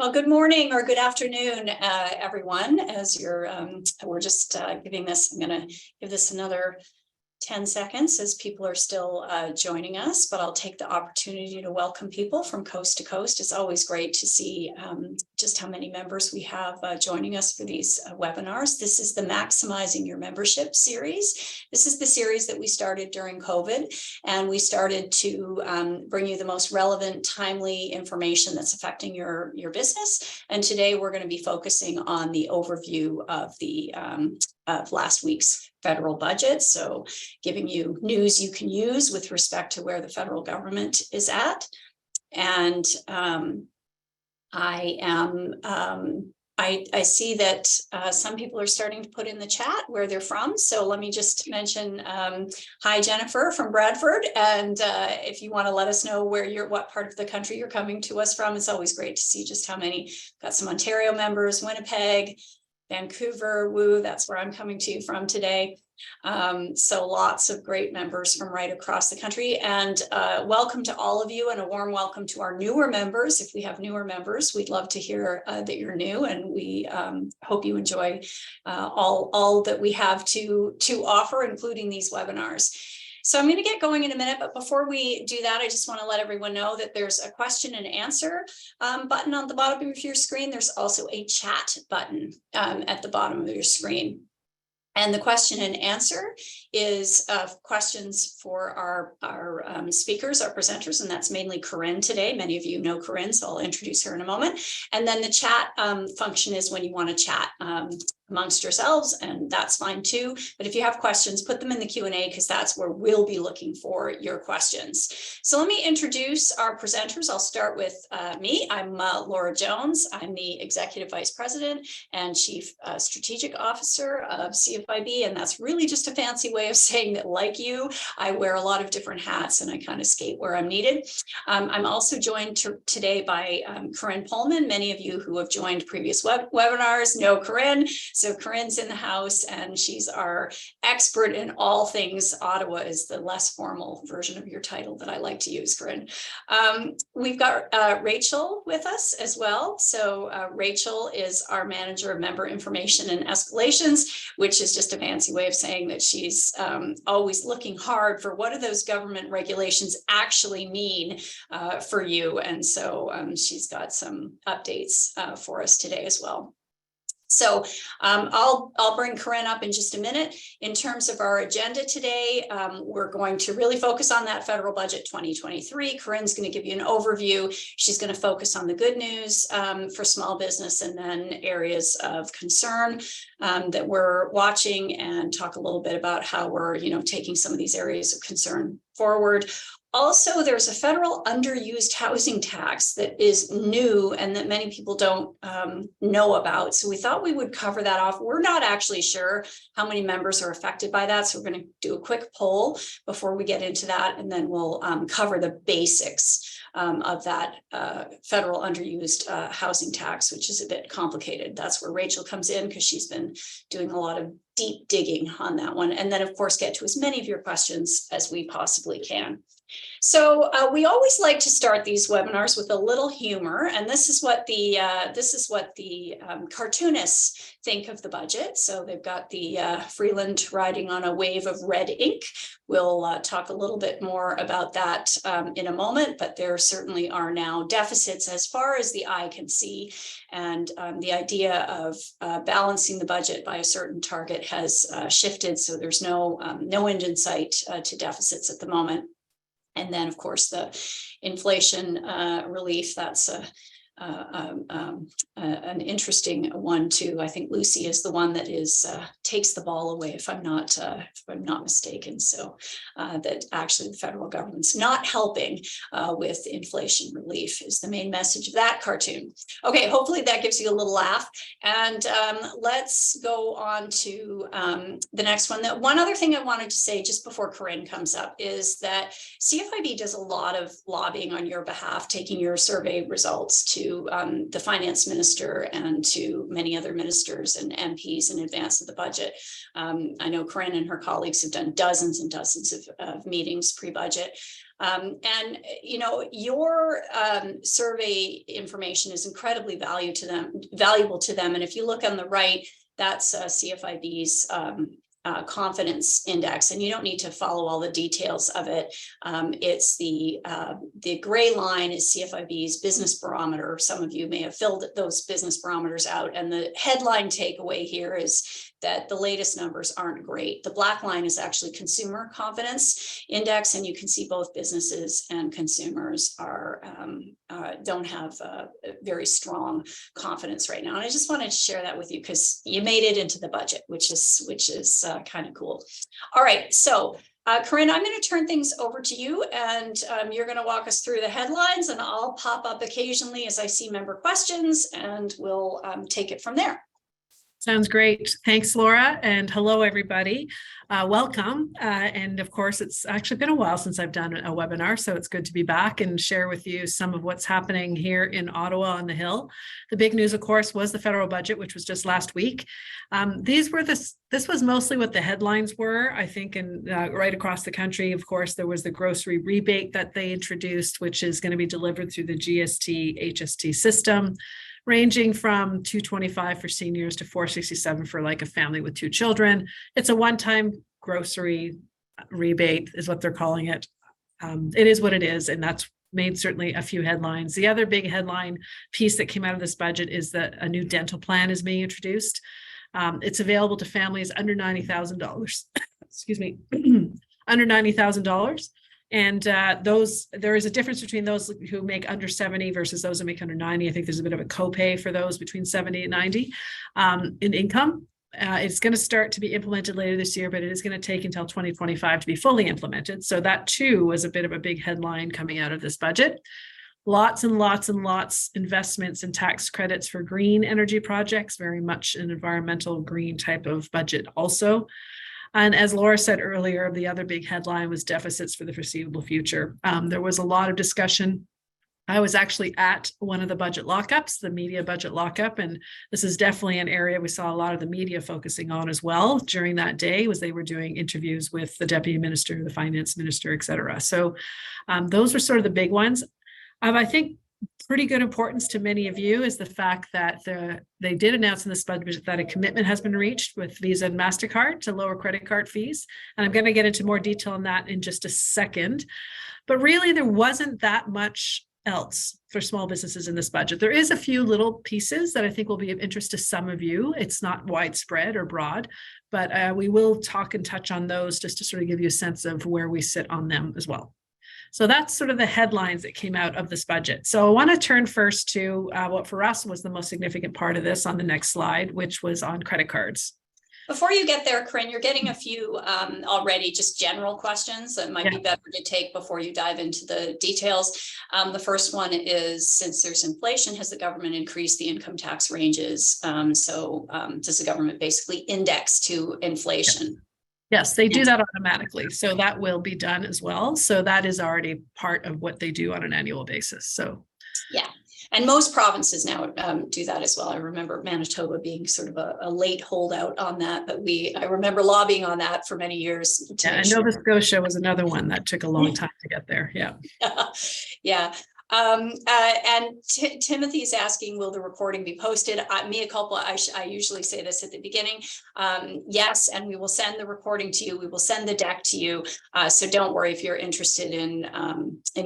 Well, good morning or good afternoon, everyone. As you're, we're just giving this, I'm going to give this another 10 seconds as people are still joining us, but I'll take the opportunity to welcome people from coast to coast. It's always great to see just how many members we have joining us for these webinars. This is the Maximizing Your Membership series. This is the series that we started during COVID, and we started to bring you the most relevant, timely information that's affecting your business. And today we're going to be focusing on the overview of the of last week's federal budget. So giving you news you can use with respect to where the federal government is at. And I see that some people are starting to put in the chat where they're from. So let me just mention, hi, Jennifer from Bradford. And if you want to let us know what part of the country you're coming to us from, it's always great to see just how many. Got some Ontario members, Winnipeg, Vancouver, woo, that's where I'm coming to you from today. So lots of great members from right across the country, and welcome to all of you, and a warm welcome to our newer members. If we have newer members, we'd love to hear that you're new, and we hope you enjoy all that we have to offer, including these webinars. So I'm going to get going in a minute, but before we do that, I just want to let everyone know that there's a question and answer button on the bottom of your screen. There's also a chat button at the bottom of your screen. And the question and answer is questions for our speakers, our presenters, and that's mainly Corinne today. Many of you know Corinne, so I'll introduce her in a moment. And then the chat function is when you want to chat amongst yourselves, and that's fine too. But if you have questions, put them in the Q&A, because that's where we'll be looking for your questions. So let me introduce our presenters. I'll start with me. I'm Laura Jones. I'm the Executive Vice President and Chief Strategic Officer of CFIB, and that's really just a fancy way of saying that, like you, I wear a lot of different hats and I kind of skate where I'm needed. I'm also joined today by Corinne Pullman. Many of you who have joined previous webinars know Corinne. So Corinne's in the house, and she's our expert in all things Ottawa, is the less formal version of your title that I like to use, Corinne. We've got Rachel with us as well. So Rachel is our Manager of Member Information and Escalations, which is just a fancy way of saying that she's always looking hard for what do those government regulations actually mean for you. And so she's got some updates for us today as well. So I'll bring Corinne up in just a minute. In terms of our agenda today, we're going to really focus on that federal budget 2023. Corinne's going to give you an overview. She's going to focus on the good news for small business, and then areas of concern that we're watching, and talk a little bit about how we're, taking some of these areas of concern forward. Also, there's a federal underused housing tax that is new and that many people don't know about. So we thought we would cover that off. We're not actually sure how many members are affected by that. So we're going to do a quick poll before we get into that, and then we'll cover the basics of that federal underused housing tax, which is a bit complicated. That's where Rachel comes in, because she's been doing a lot of deep digging on that one. And then, of course, get to as many of your questions as we possibly can. So we always like to start these webinars with a little humor, and this is what the cartoonists think of the budget. So they've got the Freeland riding on a wave of red ink. We'll talk a little bit more about that in a moment, but there certainly are now deficits as far as the eye can see, and the idea of balancing the budget by a certain target has shifted. So there's no end in sight to deficits at the moment. And then, of course, the inflation relief, that's an interesting one too. I think Lucy is the one that takes the ball away, if I'm not mistaken. So that actually the federal government's not helping with inflation relief is the main message of that cartoon. Okay, hopefully that gives you a little laugh. And let's go on to the next one. One other thing I wanted to say just before Corinne comes up is that CFIB does a lot of lobbying on your behalf, taking your survey results to the finance minister and to many other ministers and MPs in advance of the budget. budget. I know Corinne and her colleagues have done dozens and dozens of meetings pre-budget. And you know, your survey information is incredibly valuable to them. And if you look on the right, that's CFIB's confidence index, and you don't need to follow all the details of it. It's the gray line is CFIB's business barometer. Some of you may have filled those business barometers out, and the headline takeaway here is that the latest numbers aren't great. The black line is actually consumer confidence index, and you can see both businesses and consumers don't have very strong confidence right now. And I just wanted to share that with you because you made it into the budget, which is kind of cool. All right, so Corinne, I'm going to turn things over to you, and you're going to walk us through the headlines, and I'll pop up occasionally as I see member questions, and we'll take it from there. Sounds great. Thanks, Laura. And hello, everybody. Welcome. And of course, it's actually been a while since I've done a webinar, so it's good to be back and share with you some of what's happening here in Ottawa on the Hill. The big news, of course, was the federal budget, which was just last week. This was mostly what the headlines were, I think, and right across the country. Of course, there was the grocery rebate that they introduced, which is going to be delivered through the GST HST system, ranging from $225 for seniors to $467 for like a family with 2 children. It's a one-time grocery rebate is what they're calling it. It is what it is, and that's made certainly a few headlines. The other big headline piece that came out of this budget is that a new dental plan is being introduced. It's available to families under $90,000. Excuse me, under $90,000. And there is a difference between those who make under 70 versus those who make under 90. I think there's a bit of a copay for those between 70 and 90 in income. It's going to start to be implemented later this year, but it is going to take until 2025 to be fully implemented. So that too was a bit of a big headline coming out of this budget. Lots and lots and lots investments and tax credits for green energy projects, very much an environmental green type of budget also. And as Laura said earlier, the other big headline was deficits for the foreseeable future. There was a lot of discussion. I was actually at one of the budget lockups, the media budget lockup, and this is definitely an area we saw a lot of the media focusing on as well during that day, was they were doing interviews with the deputy minister, the finance minister, et cetera. So those were sort of the big ones. I think pretty good importance to many of you is the fact that they did announce in this budget that a commitment has been reached with Visa and MasterCard to lower credit card fees. And I'm going to get into more detail on that in just a second. But really, there wasn't that much else for small businesses in this budget. There is a few little pieces that I think will be of interest to some of you. It's not widespread or broad, but we will talk and touch on those just to sort of give you a sense of where we sit on them as well. So that's sort of the headlines that came out of this budget. So I want to turn first to what for us was the most significant part of this on the next slide, which was on credit cards. Before you get there, Corinne, you're getting a few already just general questions that might be better to take before you dive into the details. The first one is, since there's inflation, has the government increased the income tax ranges? Does the government basically index to inflation? Yes, they do that automatically. So that will be done as well. So that is already part of what they do on an annual basis. So yeah. And most provinces now do that as well. I remember Manitoba being sort of a late holdout on that, but I remember lobbying on that for many years. Yeah, and Nova Scotia was another one that took a long time to get there. Yeah. Yeah. Timothy's asking, will the recording be posted? Mea culpa, I usually say this at the beginning. Yes, and we will send the recording to you. We will send the deck to you. So don't worry if you're interested in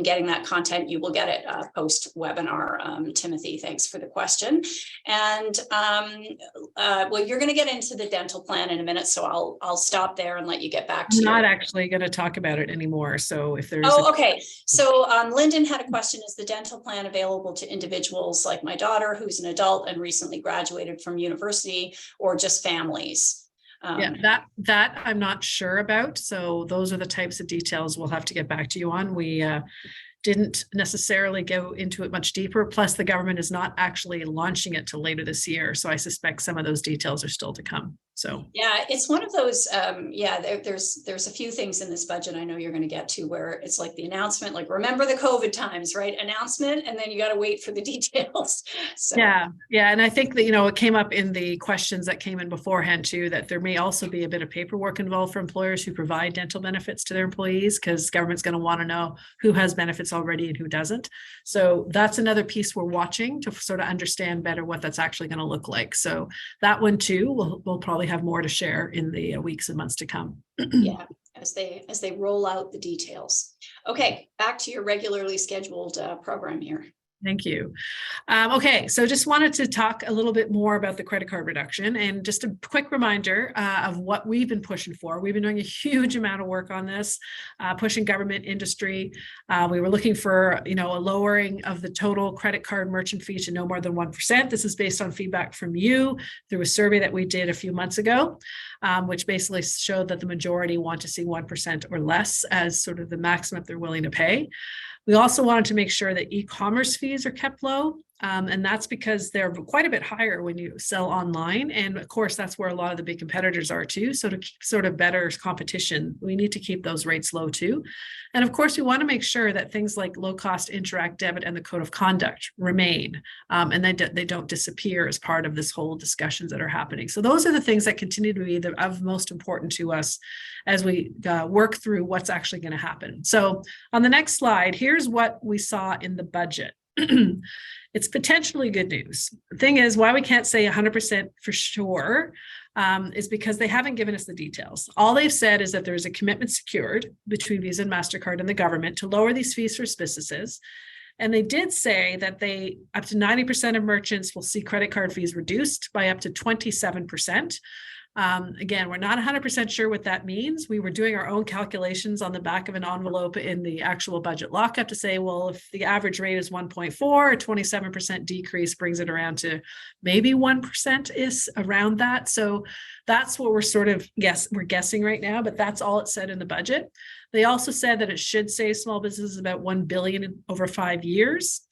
getting that content, you will get it post webinar. Timothy, thanks for the question. And well, you're going to get into the dental plan in a minute, so I'll stop there and let you get back to. I'm not actually going to talk about it anymore. So if there's okay. So Lyndon had a question. Is the dental plan available to individuals like my daughter, who's an adult and recently graduated from university, or just families? Yeah, that I'm not sure about. So those are the types of details we'll have to get back to you on. We didn't necessarily go into it much deeper. Plus, the government is not actually launching it till later this year. So I suspect some of those details are still to come. So yeah, it's one of those, there's a few things in this budget I know you're going to get to where it's like the announcement, like remember the COVID times, right? Announcement, and then you got to wait for the details. So yeah, and I think that, it came up in the questions that came in beforehand too, that there may also be a bit of paperwork involved for employers who provide dental benefits to their employees, because government's going to want to know who has benefits already and who doesn't. So that's another piece we're watching to sort of understand better what that's actually going to look like. So that one too, we'll probably have more to share in the weeks and months to come. yeah, as they roll out the details. Okay, back to your regularly scheduled program here. Thank you. Okay, so just wanted to talk a little bit more about the credit card reduction, and just a quick reminder of what we've been pushing for. We've been doing a huge amount of work on this, pushing government, industry. We were looking for, a lowering of the total credit card merchant fee to no more than 1%. This is based on feedback from you through a survey that we did a few months ago, which basically showed that the majority want to see 1% or less as sort of the maximum they're willing to pay. We also wanted to make sure that e-commerce fees are kept low, and that's because they're quite a bit higher when you sell online. And of course, that's where a lot of the big competitors are too. So to keep sort of better competition, we need to keep those rates low too. And of course, we want to make sure that things like low-cost Interact debit and the code of conduct remain, and they don't disappear as part of this whole discussions that are happening. So those are the things that continue to be of most important to us as we work through what's actually going to happen. So on the next slide, here's what we saw in the budget. It's potentially good news. The thing is, why we can't say 100% for sure is because they haven't given us the details. All they've said is that there is a commitment secured between Visa and MasterCard and the government to lower these fees for businesses. And they did say that up to 90% of merchants will see credit card fees reduced by up to 27%. Again, we're not 100% sure what that means. We were doing our own calculations on the back of an envelope in the actual budget lockup to say, well, if the average rate is 1.4, a 27% decrease brings it around to maybe 1% is around that. So that's what we're sort of guessing right now, but that's all it said in the budget. They also said that it should save small businesses about $1 billion over 5 years.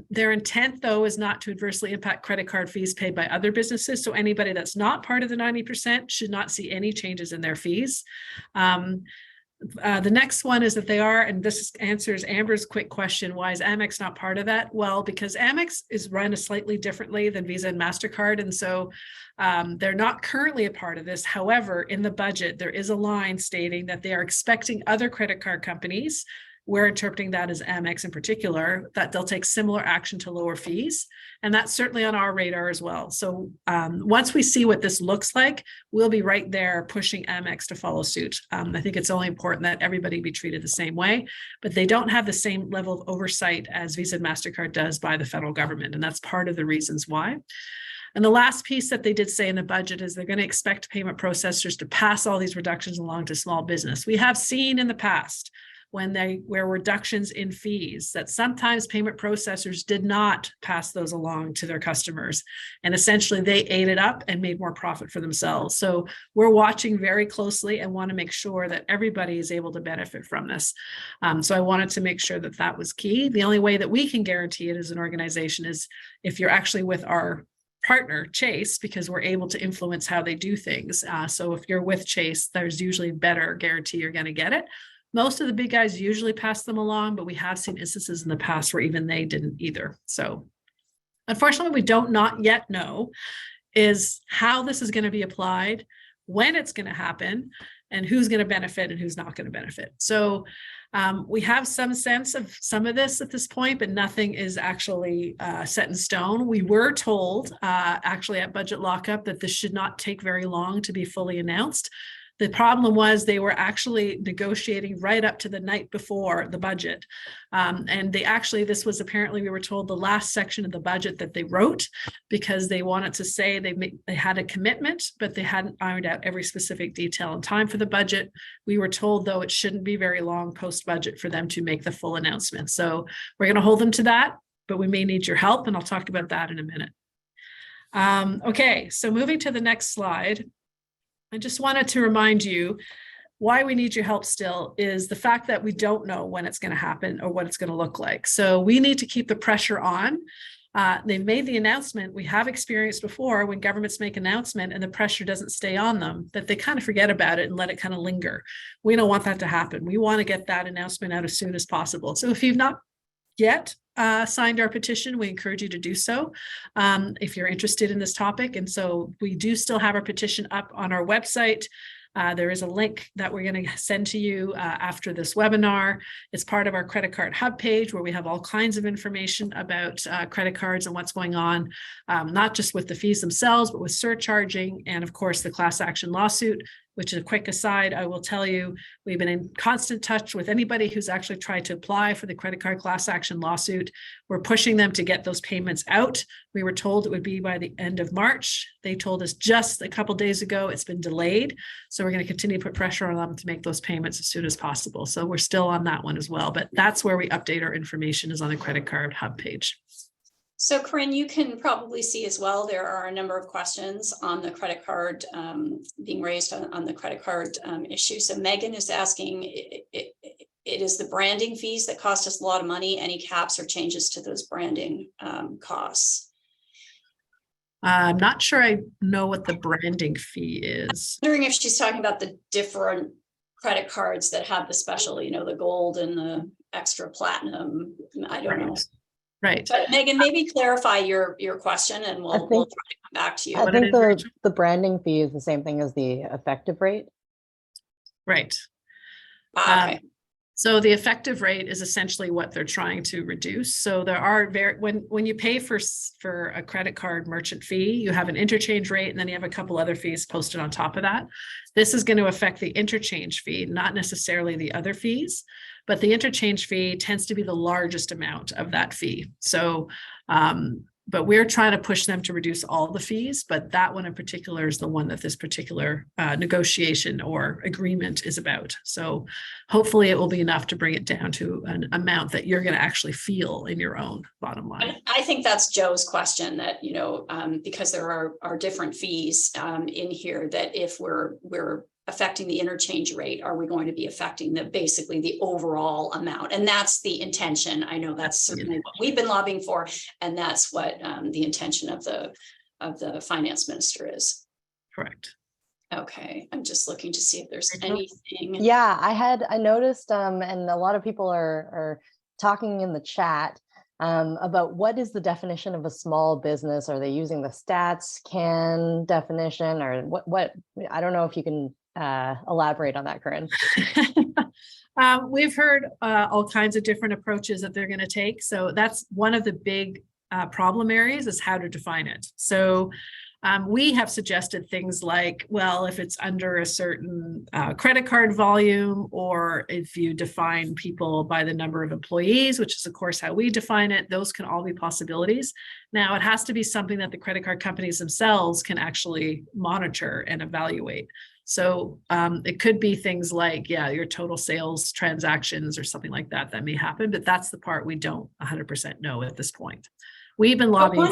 Their intent, though, is not to adversely impact credit card fees paid by other businesses. So anybody that's not part of the 90% should not see any changes in their fees. The next one is that they are, and this answers Amber's quick question, why is Amex not part of that? Well, because Amex is run slightly differently than Visa and MasterCard. And so they're not currently a part of this. However, in the budget, there is a line stating that they are expecting other credit card companies, we're interpreting that as Amex in particular, that they'll take similar action to lower fees. And that's certainly on our radar as well. So once we see what this looks like, we'll be right there pushing Amex to follow suit. I think it's only important that everybody be treated the same way, but they don't have the same level of oversight as Visa and MasterCard does by the federal government. And that's part of the reasons why. And the last piece that they did say in the budget is they're going to expect payment processors to pass all these reductions along to small business. We have seen in the past when there were reductions in fees that sometimes payment processors did not pass those along to their customers. And essentially they ate it up and made more profit for themselves. So we're watching very closely and want to make sure that everybody is able to benefit from this. So I wanted to make sure that that was key. The only way that we can guarantee it as an organization is if you're actually with our partner Chase, because we're able to influence how they do things. So if you're with Chase, there's usually better guarantee you're going to get it. Most of the big guys usually pass them along, but we have seen instances in the past where even they didn't either. So unfortunately, we don't not yet know is how this is going to be applied, when it's going to happen, and who's going to benefit and who's not going to benefit. So we have some sense of some of this at this point, but nothing is actually set in stone. We were told actually at budget lockup that this should not take very long to be fully announced. The problem was they were actually negotiating right up to the night before the budget. And this was apparently, we were told, the last section of the budget that they wrote, because they wanted to say they had a commitment, but they hadn't ironed out every specific detail in time for the budget. We were told, though, it shouldn't be very long post-budget for them to make the full announcement. So we're going to hold them to that, but we may need your help, and I'll talk about that in a minute. Okay, so moving to the next slide. I just wanted to remind you why we need your help still is the fact that we don't know when it's going to happen or what it's going to look like. So we need to keep the pressure on They've made the announcement. We have experienced before when governments make an announcement and the pressure doesn't stay on them, that they kind of forget about it and let it kind of linger. We don't want that to happen. We want to get that announcement out as soon as possible. So if you've not yet signed our petition, we encourage you to do so if you're interested in this topic. And so we do still have our petition up on our website. There is a link that we're going to send to you after this webinar. It's part of our credit card hub page where we have all kinds of information about credit cards and what's going on, not just with the fees themselves, but with surcharging and, of course, the class action lawsuit, which is a quick aside. I will tell you, we've been in constant touch with anybody who's actually tried to apply for the credit card class action lawsuit. We're pushing them to get those payments out. We were told it would be by the end of March. They told us just a couple of days ago it's been delayed. So we're going to continue to put pressure on them to make those payments as soon as possible. So we're still on that one as well. But that's where we update our information, is on the credit card hub page. So Corinne, you can probably see as well, there are a number of questions on the credit card being raised on the credit card issue. So Megan is asking, it is the branding fees that cost us a lot of money, any caps or changes to those branding costs? I'm not sure I know what the branding fee is. I'm wondering if she's talking about the different credit cards that have the special, you know, the gold and the extra platinum. I don't know. Right. But Megan, maybe clarify your question and we'll try to come back to you. I think the branding fee is the same thing as the effective rate. Right. Okay. So the effective rate is essentially what they're trying to reduce. So there are when you pay for a credit card merchant fee, you have an interchange rate and then you have a couple other fees posted on top of that. This is going to affect the interchange fee, not necessarily the other fees, but the interchange fee tends to be the largest amount of that fee. So, but we're trying to push them to reduce all the fees, but that one in particular is the one that this particular negotiation or agreement is about. So hopefully it will be enough to bring it down to an amount that you're going to actually feel in your own bottom line. I think that's Joe's question, that, you know, because there are different fees in here, that if we're affecting the interchange rate, are we going to be affecting basically the overall amount? And that's the intention. I know that's certainly what we've been lobbying for, and that's what the intention of the finance minister is. Correct. Okay, I'm just looking to see if there's anything. Yeah, I noticed, and a lot of people are talking in the chat about what is the definition of a small business. Are they using the stats can definition, or what? I don't know if you can elaborate on that, Corinne. We've heard all kinds of different approaches that they're going to take. So that's one of the big problem areas, is how to define it. So we have suggested things like, well, if it's under a certain credit card volume, or if you define people by the number of employees, which is of course how we define it, those can all be possibilities. Now it has to be something that the credit card companies themselves can actually monitor and evaluate. So it could be things like, yeah, your total sales transactions or something like that may happen, but that's the part we don't 100% know at this point. We've been lobbying.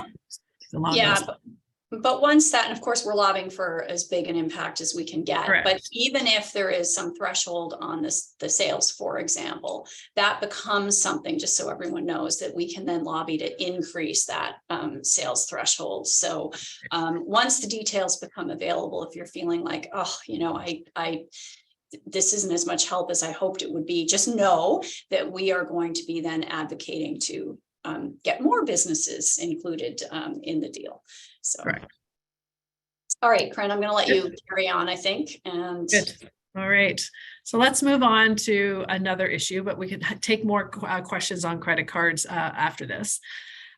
But once that, and of course, we're lobbying for as big an impact as we can get. Correct. But even if there is some threshold on the sales, for example, that becomes something, just so everyone knows, that we can then lobby to increase that sales threshold. So once the details become available, if you're feeling like, oh, you know, this isn't as much help as I hoped it would be, just know that we are going to be then advocating to get more businesses included in the deal. So, correct. All right, Corinne, I'm going to let you carry on, I think. And good. All right. So let's move on to another issue, but we can take more questions on credit cards after this.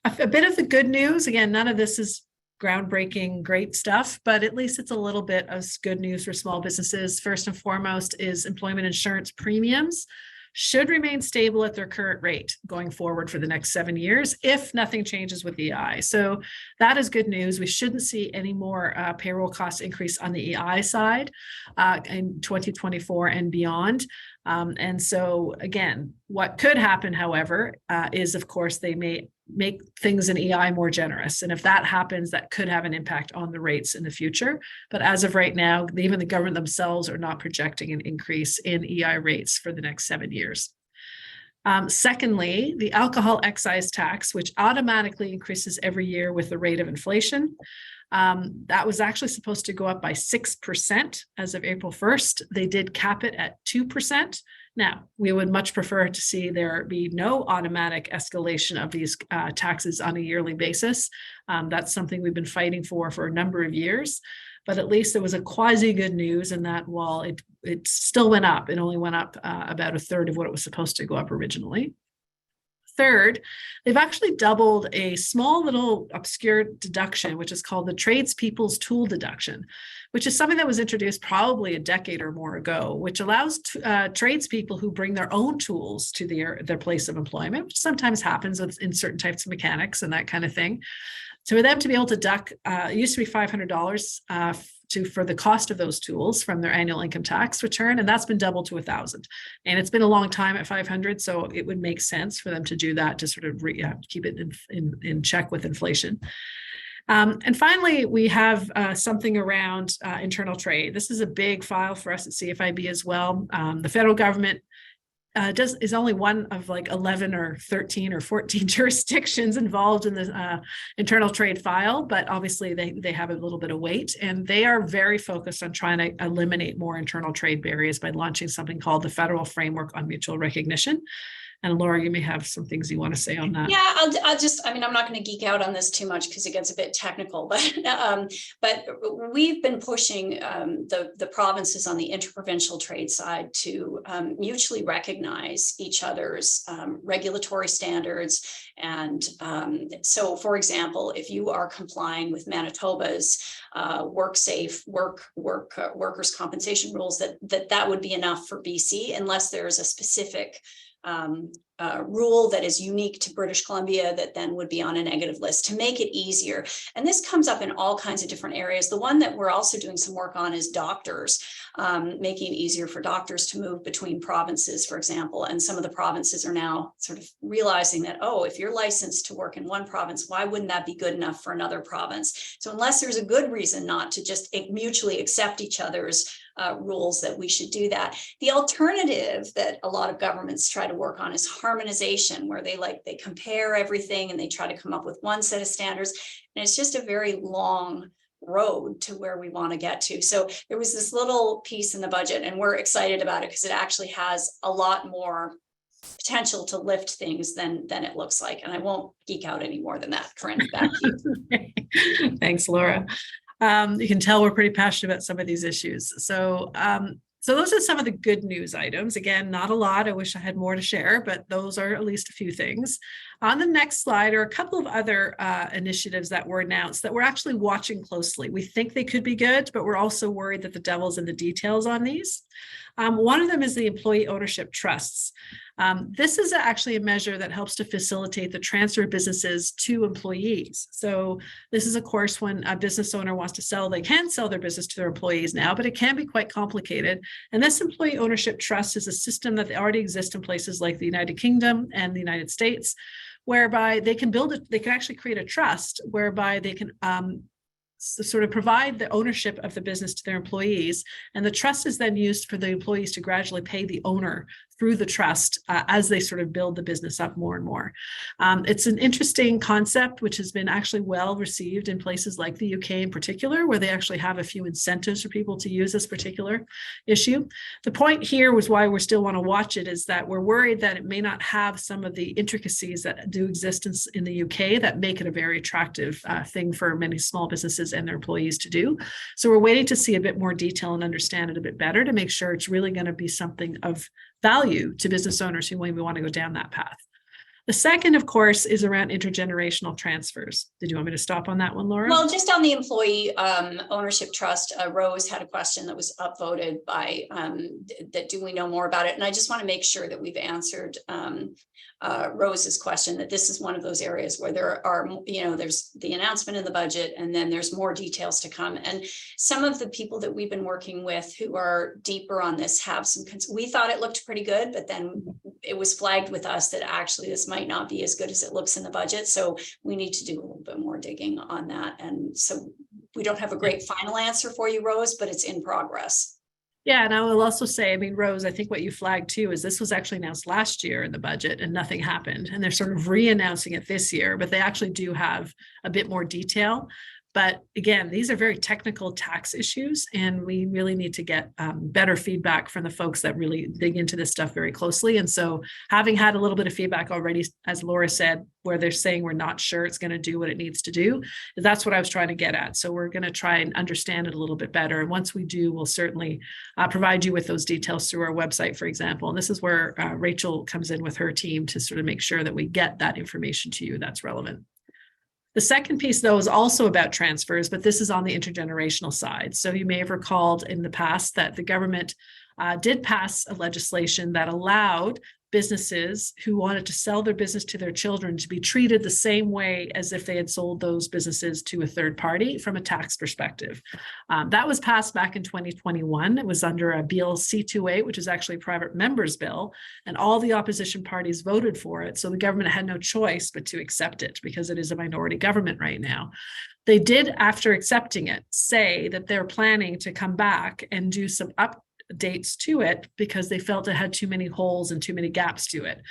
A bit of the good news, again, none of this is groundbreaking, great stuff, but at least it's a little bit of good news for small businesses. First and foremost is employment insurance premiums should remain stable at their current rate going forward for the next 7 years if nothing changes with EI. So that is good news. We shouldn't see any more payroll cost increase on the EI side in 2024 and beyond. And so again, what could happen, however, is of course they may make things in EI more generous. And if that happens, that could have an impact on the rates in the future. But as of right now, even the government themselves are not projecting an increase in EI rates for the next 7 years. Secondly, the alcohol excise tax, which automatically increases every year with the rate of inflation. That was actually supposed to go up by 6% as of April 1st. They did cap it at 2%. Now, we would much prefer to see there be no automatic escalation of these taxes on a yearly basis. That's something we've been fighting for a number of years. But at least there was a quasi good news in that while it still went up, it only went up about a third of what it was supposed to go up originally. Third, they've actually doubled a small little obscure deduction, which is called the tradespeople's tool deduction, which is something that was introduced probably a decade or more ago, which allows tradespeople who bring their own tools to their place of employment, which sometimes happens in certain types of mechanics and that kind of thing. So for them to be able to deduct, it used to be $500 for the cost of those tools from their annual income tax return, and that's been doubled to $1,000. And it's been a long time at $500, so it would make sense for them to do that to sort of keep it in check with inflation. And finally, we have something around internal trade. This is a big file for us at CFIB as well. The federal government is only one of like 11 or 13 or 14 jurisdictions involved in the internal trade file, but obviously they have a little bit of weight, and they are very focused on trying to eliminate more internal trade barriers by launching something called the Federal Framework on Mutual Recognition. And Laura, you may have some things you want to say on that. Yeah, I'm not going to geek out on this too much because it gets a bit technical, but we've been pushing the provinces on the interprovincial trade side to mutually recognize each other's regulatory standards. And so, for example, if you are complying with Manitoba's workers' compensation rules, that would be enough for BC, unless there's a specific rule that is unique to British Columbia that then would be on a negative list to make it easier. And this comes up in all kinds of different areas. The one that we're also doing some work on is doctors, making it easier for doctors to move between provinces, for example. And some of the provinces are now sort of realizing that, oh, if you're licensed to work in one province, why wouldn't that be good enough for another province? So unless there's a good reason not to just mutually accept each other's rules, that we should do that. The alternative that a lot of governments try to work on is harmonization, where they compare everything and they try to come up with one set of standards. And it's just a very long road to where we want to get to. So there was this little piece in the budget, and we're excited about it because it actually has a lot more potential to lift things than it looks like. And I won't geek out any more than that. Corinne, back to you. Thanks, Laura. You can tell we're pretty passionate about some of these issues. So those are some of the good news items. Again, not a lot. I wish I had more to share, but those are at least a few things. On the next slide are a couple of other initiatives that were announced that we're actually watching closely. We think they could be good, but we're also worried that the devil's in the details on these. One of them is the employee ownership trusts. This is actually a measure that helps to facilitate the transfer of businesses to employees. So this is, of course, when a business owner wants to sell, they can sell their business to their employees now, but it can be quite complicated. And this employee ownership trust is a system that already exists in places like the United Kingdom and the United States, whereby they can they can actually create a trust whereby they can sort of provide the ownership of the business to their employees. And the trust is then used for the employees to gradually pay the owner through the trust as they sort of build the business up more and more. It's an interesting concept, which has been actually well received in places like the UK in particular, where they actually have a few incentives for people to use this particular issue. The point here was why we still want to watch it is that we're worried that it may not have some of the intricacies that do exist in the UK that make it a very attractive thing for many small businesses and their employees to do. So we're waiting to see a bit more detail and understand it a bit better to make sure it's really going to be something of value to business owners who maybe want to go down that path. The second, of course, is around intergenerational transfers. Did you want me to stop on that one, Laura? Well, just on the employee ownership trust, Rose had a question that was upvoted by that. Do we know more about it? And I just want to make sure that we've answered Rose's question, that this is one of those areas where there are, there's the announcement in the budget, and then there's more details to come. And some of the people that we've been working with who are deeper on this have some, we thought it looked pretty good, but then it was flagged with us that actually this might not be as good as it looks in the budget. So we need to do a little bit more digging on that. And so we don't have a great final answer for you, Rose, but it's in progress. Yeah, and I will also say, I mean, Rose, I think what you flagged too is this was actually announced last year in the budget and nothing happened. And they're sort of re-announcing it this year, but they actually do have a bit more detail. But again, these are very technical tax issues, and we really need to get better feedback from the folks that really dig into this stuff very closely. And so having had a little bit of feedback already, as Laura said, where they're saying we're not sure it's going to do what it needs to do, that's what I was trying to get at. So we're going to try and understand it a little bit better. And once we do, we'll certainly provide you with those details through our website, for example. And this is where Rachel comes in with her team to sort of make sure that we get that information to you that's relevant. The second piece, though, is also about transfers, but this is on the intergenerational side. So you may have recalled in the past that the government did pass a legislation that allowed businesses who wanted to sell their business to their children to be treated the same way as if they had sold those businesses to a third party from a tax perspective. That was passed back in 2021. It was under a Bill C-28, which is actually a private member's bill, and all the opposition parties voted for it. So the government had no choice but to accept it because it is a minority government right now. They did, after accepting it, say that they're planning to come back and do some updates to it because they felt it had too many holes and too many gaps to it.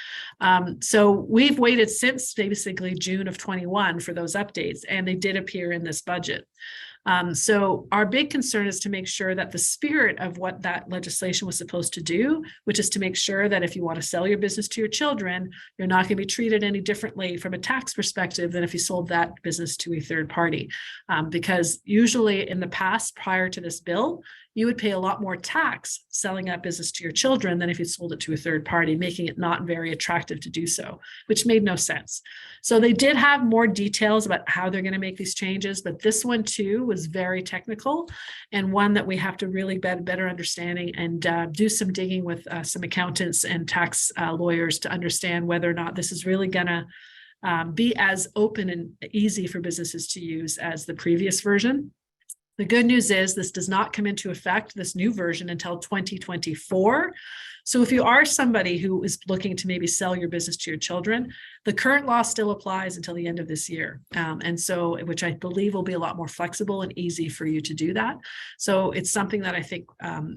So we've waited since basically June of 21 for those updates, and they did appear in this budget. So our big concern is to make sure that the spirit of what that legislation was supposed to do, which is to make sure that if you want to sell your business to your children, you're not going to be treated any differently from a tax perspective than if you sold that business to a third party. Because usually in the past, prior to this bill, you would pay a lot more tax selling that business to your children than if you sold it to a third party, making it not very attractive to do so, which made no sense. So they did have more details about how they're going to make these changes, but this one too was very technical and one that we have to really get better understanding and do some digging with some accountants and tax lawyers to understand whether or not this is really going to be as open and easy for businesses to use as the previous version. The good news is this does not come into effect, this new version, until 2024. So if you are somebody who is looking to maybe sell your business to your children, the current law still applies until the end of this year. And so, which I believe will be a lot more flexible and easy for you to do that. So it's something that I think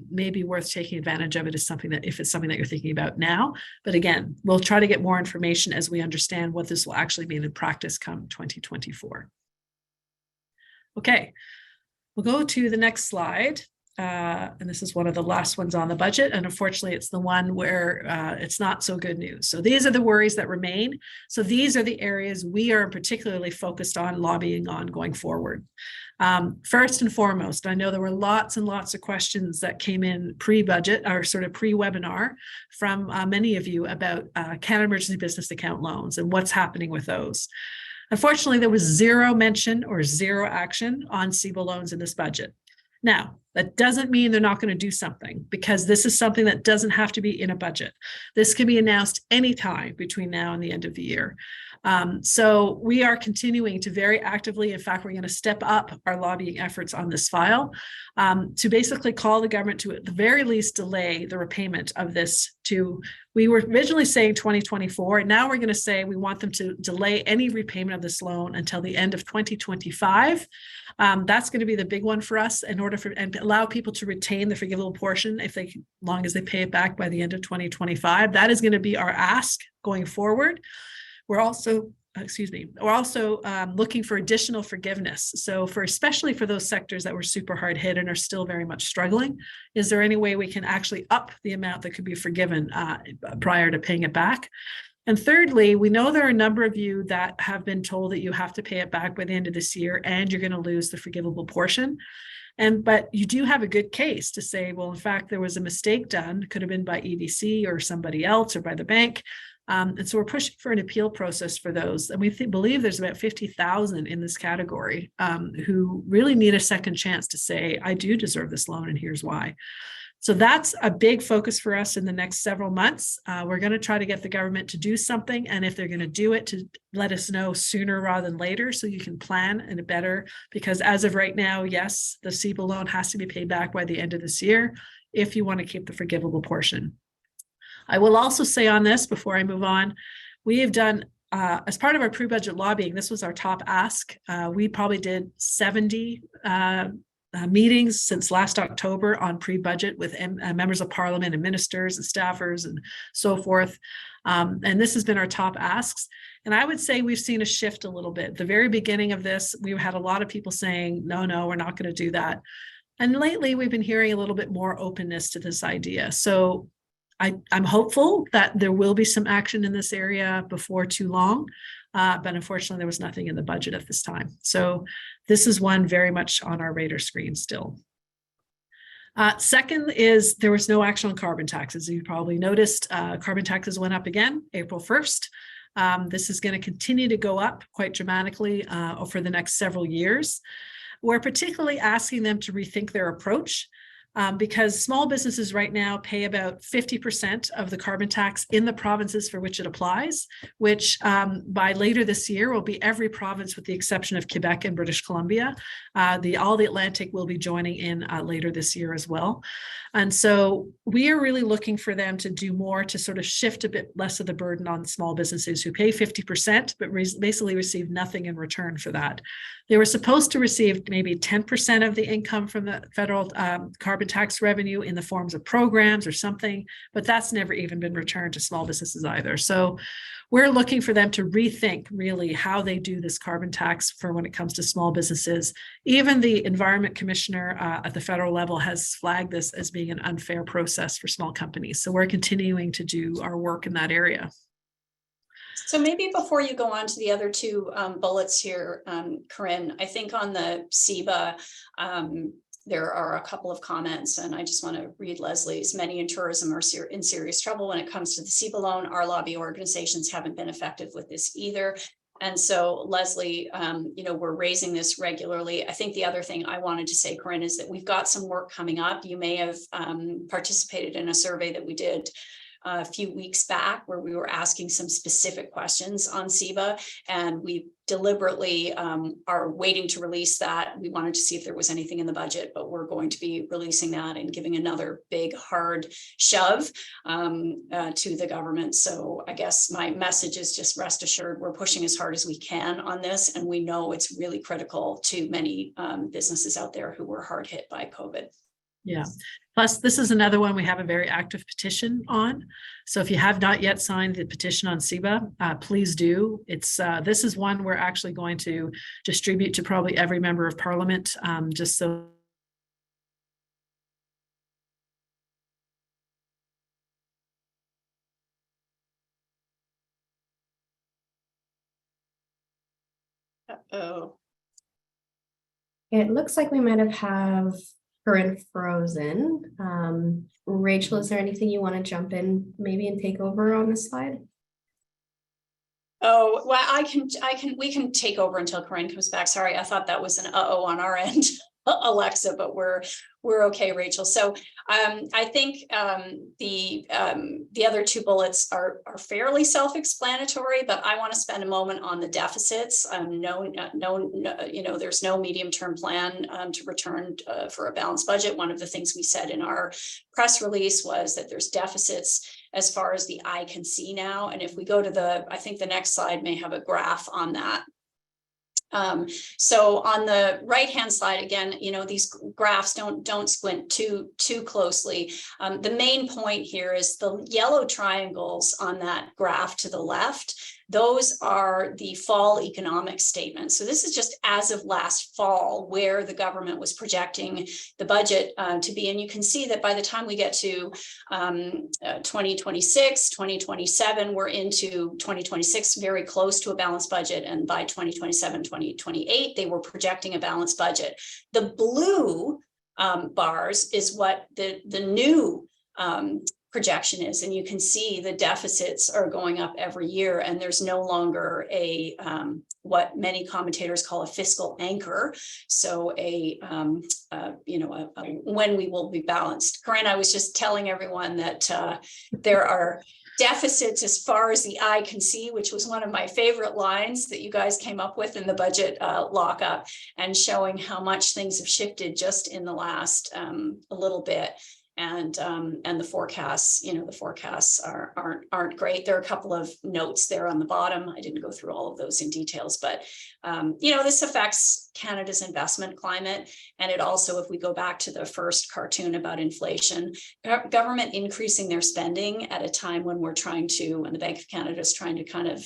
may be worth taking advantage of. It is something that if it's something that you're thinking about now, but again, we'll try to get more information as we understand what this will actually mean in practice come 2024. Okay. We'll go to the next slide. And this is one of the last ones on the budget. And unfortunately, it's the one where it's not so good news. So these are the worries that remain. So these are the areas we are particularly focused on lobbying on going forward. First and foremost, I know there were lots and lots of questions that came in pre-budget or sort of pre-webinar from many of you about Canada Emergency Business Account loans and what's happening with those. Unfortunately, there was zero mention or zero action on CEBA loans in this budget. Now, that doesn't mean they're not going to do something, because this is something that doesn't have to be in a budget. This can be announced anytime between now and the end of the year. So we are continuing to very actively, in fact, we're going to step up our lobbying efforts on this file to basically call the government to at the very least delay the repayment of this to, we were originally saying 2024, and now we're going to say we want them to delay any repayment of this loan until the end of 2025. That's going to be the big one for us in order for, and allow people to retain the forgivable portion if they, long as they pay it back by the end of 2025. That is going to be our ask going forward. We're also, looking for additional forgiveness. So especially for those sectors that were super hard hit and are still very much struggling, is there any way we can actually up the amount that could be forgiven prior to paying it back? And thirdly, we know there are a number of you that have been told that you have to pay it back by the end of this year and you're going to lose the forgivable portion. But you do have a good case to say, well, in fact, there was a mistake done, could have been by EDC or somebody else or by the bank. And so we're pushing for an appeal process for those. And we believe there's about 50,000 in this category who really need a second chance to say, I do deserve this loan and here's why. So that's a big focus for us in the next several months. We're going to try to get the government to do something. And if they're going to do it, to let us know sooner rather than later so you can plan in a better, because as of right now, yes, the CEBA loan has to be paid back by the end of this year if you want to keep the forgivable portion. I will also say on this, before I move on, we have done, as part of our pre-budget lobbying, this was our top ask. We probably did 70 meetings since last October on pre-budget with members of parliament and ministers and staffers and so forth. And this has been our top asks. And I would say we've seen a shift a little bit. The very beginning of this, we had a lot of people saying, no, we're not going to do that. And lately we've been hearing a little bit more openness to this idea. So I'm hopeful that there will be some action in this area before too long. But unfortunately, there was nothing in the budget at this time. So this is one very much on our radar screen still. Second is there was no action on carbon taxes. You probably noticed carbon taxes went up again April 1st. This is going to continue to go up quite dramatically for the next several years. We're particularly asking them to rethink their approach. Because small businesses right now pay about 50% of the carbon tax in the provinces for which it applies, which by later this year will be every province with the exception of Quebec and British Columbia. All the Atlantic will be joining in later this year as well. And so we are really looking for them to do more to sort of shift a bit less of the burden on small businesses who pay 50%, but basically receive nothing in return for that. They were supposed to receive maybe 10% of the income from the federal carbon tax revenue in the forms of programs or something, but that's never even been returned to small businesses either. So we're looking for them to rethink really how they do this carbon tax for when it comes to small businesses. Even the Environment Commissioner at the federal level has flagged this as being an unfair process for small companies. So we're continuing to do our work in that area. So maybe before you go on to the other two bullets here, Corinne, I think on the CEBA, there are a couple of comments, and I just want to read Leslie's. Many in tourism are in serious trouble when it comes to the CEBA loan. Our lobby organizations haven't been effective with this either. And so, Leslie, we're raising this regularly. I think the other thing I wanted to say, Corinne, is that we've got some work coming up. You may have participated in a survey that we did a few weeks back where we were asking some specific questions on CEBA, and we deliberately are waiting to release that. We wanted to see if there was anything in the budget, but we're going to be releasing that and giving another big hard shove to the government. So I guess my message is just rest assured we're pushing as hard as we can on this, and we know it's really critical to many businesses out there who were hard hit by COVID. Yeah. Plus, this is another one we have a very active petition on. So if you have not yet signed the petition on CEBA, please do. This is one we're actually going to distribute to probably every member of Parliament, just so. Uh-oh. It looks like we might have Corinne frozen. Rachel, is there anything you want to jump in maybe and take over on this slide? Oh, well, we can take over until Corinne comes back. Sorry, I thought that was an uh-oh on our end, Alexa, but we're okay, Rachel. So I think the other two bullets are fairly self-explanatory, but I want to spend a moment on the deficits. There's no medium-term plan to return for a balanced budget. One of the things we said in our press release was that there's deficits as far as the eye can see now. And if we go to I think the next slide may have a graph on that. So on the right-hand side, again, these graphs don't squint too closely. The main point here is the yellow triangles on that graph to the left. Those are the fall economic statements. So this is just as of last fall where the government was projecting the budget to be. And you can see that by the time we get to 2026, 2027, we're into 2026, very close to a balanced budget. And by 2027, 2028, they were projecting a balanced budget. The blue bars is what the new projection is, and you can see the deficits are going up every year, and there's no longer a what many commentators call a fiscal anchor, so when we will be balanced. Corinne, I was just telling everyone that there are deficits as far as the eye can see, which was one of my favorite lines that you guys came up with in the budget lockup, and showing how much things have shifted just in the last a little bit. and the forecasts, the forecasts aren't great. There are a couple of notes there on the bottom. I didn't go through all of those in details, but this affects Canada's investment climate. And it also, if we go back to the first cartoon about inflation, government increasing their spending at a time when when the Bank of Canada is trying to kind of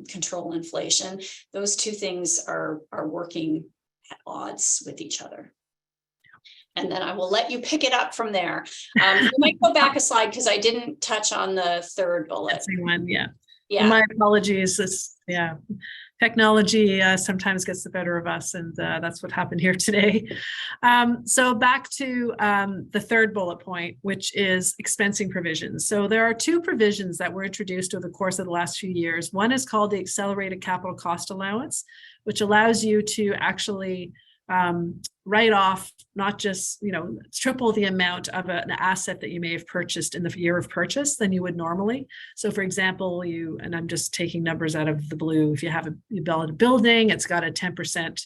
control inflation, those two things are working at odds with each other. And then I will let you pick it up from there. You might go back a slide because I didn't touch on the third bullet. One, yeah. Yeah. My apologies. Technology sometimes gets the better of us, and that's what happened here today. So back to the third bullet point, which is expensing provisions. So there are two provisions that were introduced over the course of the last few years. One is called the Accelerated Capital Cost Allowance, which allows you to actually write off not just, triple the amount of an asset that you may have purchased in the year of purchase than you would normally. So for example, and I'm just taking numbers out of the blue, if you build a building, it's got a 10%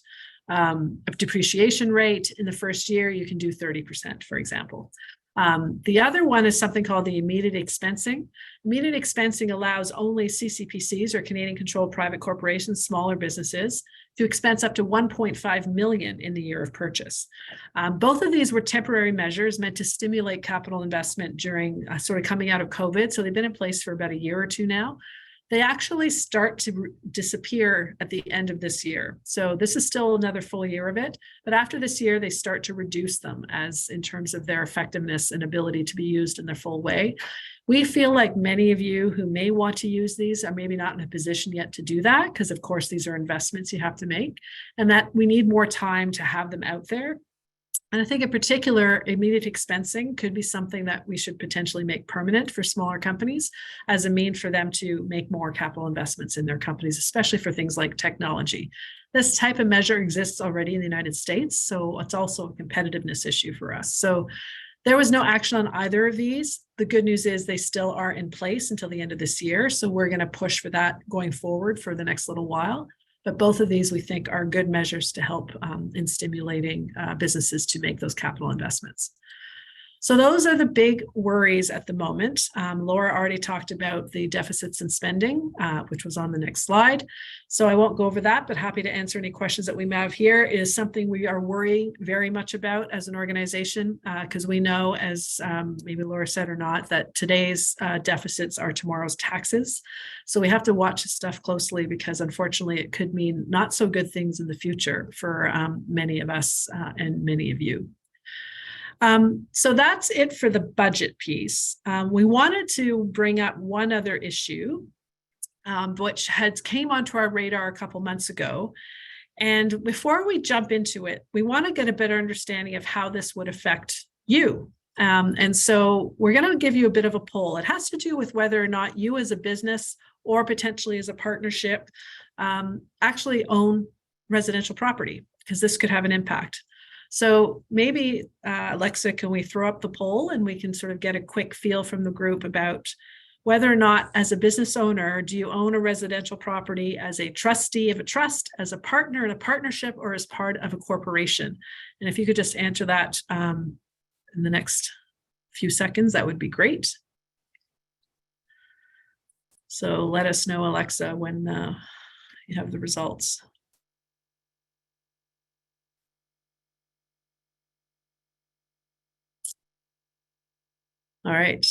of depreciation rate in the first year, you can do 30%, for example. The other one is something called the immediate expensing. Immediate expensing allows only CCPCs or Canadian controlled private corporations, smaller businesses, to expense up to 1.5 million in the year of purchase. Both of these were temporary measures meant to stimulate capital investment during sort of coming out of COVID. So they've been in place for about a year or two now. They actually start to disappear at the end of this year. So this is still another full year of it, but after this year, they start to reduce them as in terms of their effectiveness and ability to be used in their full way. We feel like many of you who may want to use these are maybe not in a position yet to do that, because of course, these are investments you have to make, and that we need more time to have them out there. And I think in particular, immediate expensing could be something that we should potentially make permanent for smaller companies as a means for them to make more capital investments in their companies, especially for things like technology. This type of measure exists already in the United States, so it's also a competitiveness issue for us. So there was no action on either of these. The good news is they still are in place until the end of this year. So we're going to push for that going forward for the next little while. But both of these we think are good measures to help in stimulating businesses to make those capital investments. So those are the big worries at the moment. Laura already talked about the deficits in spending, which was on the next slide. So I won't go over that, but happy to answer any questions that we may have here. It is something we are worrying very much about as an organization, because we know, as maybe Laura said or not, that today's deficits are tomorrow's taxes. So we have to watch this stuff closely, because unfortunately it could mean not so good things in the future for many of us and many of you. So that's it for the budget piece. We wanted to bring up one other issue, which came onto our radar a couple months ago. And before we jump into it, we want to get a better understanding of how this would affect you. And so we're going to give you a bit of a poll. It has to do with whether or not you as a business or potentially as a partnership actually own residential property, because this could have an impact. So maybe, Alexa, can we throw up the poll and we can sort of get a quick feel from the group about whether or not, as a business owner, do you own a residential property as a trustee of a trust, as a partner in a partnership, or as part of a corporation? And if you could just answer that in the next few seconds, that would be great. So let us know, Alexa, when you have the results. All right.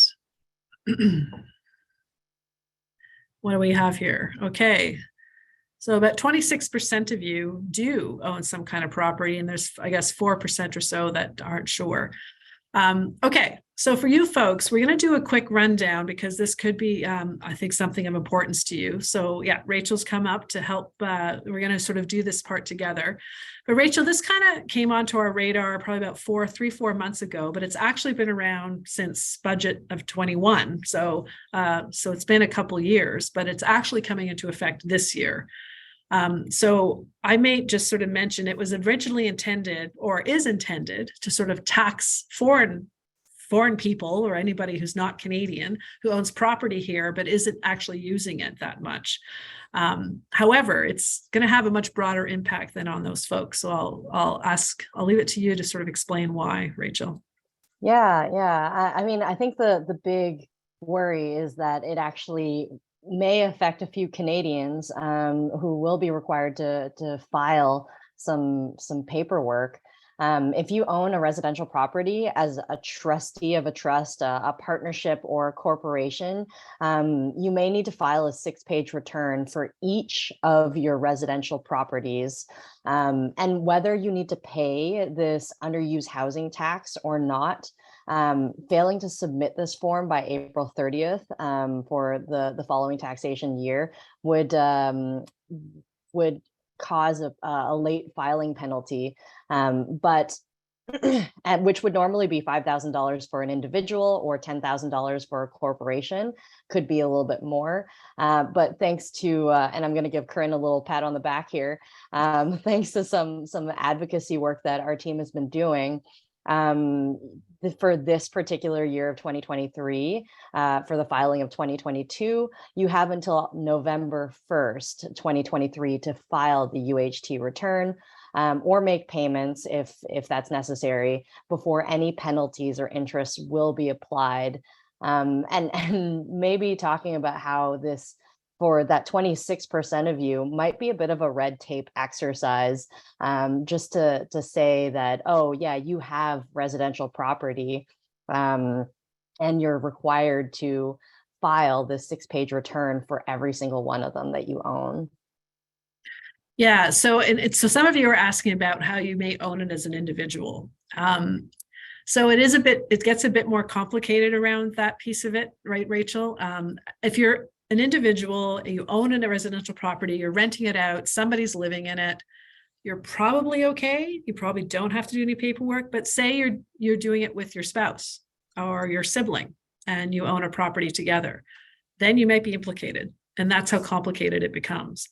What do we have here? Okay. So about 26% of you do own some kind of property, and there's, I guess, 4% or so that aren't sure. Okay, so for you folks, we're going to do a quick rundown, because this could be, I think, something of importance to you. So yeah, Rachel's come up to help. We're going to sort of do this part together. But Rachel, this kind of came onto our radar probably about 4 months ago, but it's actually been around since budget of 21. So it's been a couple of years, but it's actually coming into effect this year. So I may just sort of mention it was originally intended, or is intended, to sort of tax foreign people or anybody who's not Canadian who owns property here but isn't actually using it that much. However, it's going to have a much broader impact than on those folks. So I'll leave it to you to sort of explain why, Rachel. Yeah, yeah. I mean, I think the big worry is that it actually may affect a few Canadians who will be required to file some paperwork. If you own a residential property as a trustee of a trust, a partnership, or a corporation, you may need to file a 6-page return for each of your residential properties. And whether you need to pay this underused housing tax or not, failing to submit this form by April 30th for the following taxation year would cause a late filing penalty, but which would normally be $5,000 for an individual or $10,000 for a corporation, could be a little bit more. But thanks to, and I'm going to give Corinne a little pat on the back here, thanks to some advocacy work that our team has been doing, for this particular year of 2023, for the filing of 2022, you have until November 1st, 2023 to file the UHT return, or make payments if that's necessary before any penalties or interest will be applied. And maybe talking about how this, for that 26% of you, might be a bit of a red tape exercise, just to say that, oh yeah, you have residential property, and you're required to file this 6-page return for every single one of them that you own. Yeah, so so some of you are asking about how you may own it as an individual. So it gets a bit more complicated around that piece of it, right, Rachel? If you're an individual, you own a residential property, you're renting it out, somebody's living in it, you're probably okay. You probably don't have to do any paperwork, but say you're doing it with your spouse or your sibling and you own a property together, then you might be implicated. And that's how complicated it becomes.